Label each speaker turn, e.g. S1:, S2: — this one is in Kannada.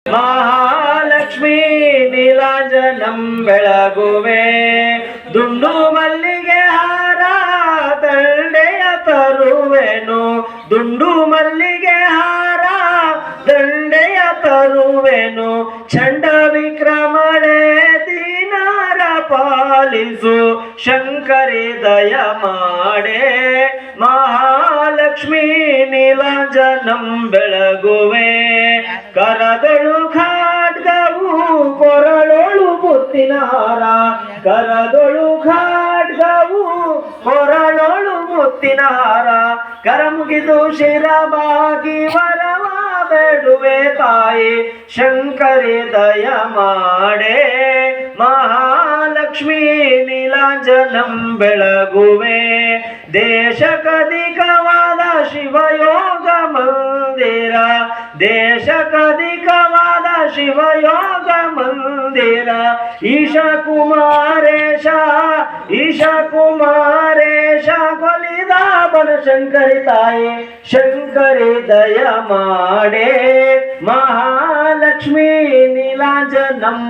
S1: ಮಹಾಲಕ್ಷ್ಮೀ ನೀಲಾಂಜನಂ ಬೆಳಗುವೆ ದುಂಡು ಮಲ್ಲಿಗೆ ಹಾರ ದಂಡೆಯ ತರುವೆನು ದುಂಡು ಮಲ್ಲಿಗೆ ಹಾರ ದಂಡೆಯ ತರುವೆನು ಚಂಡ ವಿಕ್ರಮಣೆ ದೀನಾರ ಪಾಲಿಸು ಶಂಕರಿ ದಯ ಮಾಡೆ ಮಹಾಲಕ್ಷ್ಮೀ ನೀಲಾಂಜನಂ ಬೆಳಗುವೆ ಕರದಳು ಖಾಡ್ಗವು ಕೊರಳೊಳು ಮುತ್ತಿನ ಹಾರ ಕರದೊಳು ಖಾಡ್ಗವು ಕೊರಳೊಳು ಮುತ್ತಿನ ಹಾರ ಕರ ಮುಗಿದು ಶಿರವಾಗಿ ವರವ ಬೇಡುವೆ ತಾಯಿ ಶಂಕರಿ ದಯ ಮಾಡೆ ಮಹಾಲಕ್ಷ್ಮೀ ನೀಲಾಂಜನಂ ಬೆಳಗುವೆ ದೇಶಕಧಿಕವಾದ ಶಿವಯೋಗ ಮಂದಿರ ದೇಶಕಧಿಕವಾದ ಶಿವಯೋಗ ಮಂದಿರ ಈಶ ಕುಮಾರೇಶ ಕೊಲಿದ ಬನಶಂಕರಿ ತಾಯಿ ಶಂಕರಿ ದಯ ಮಾಡೆ ಮಹಾಲಕ್ಷ್ಮೀ ನೀಲಾಂಜನಂ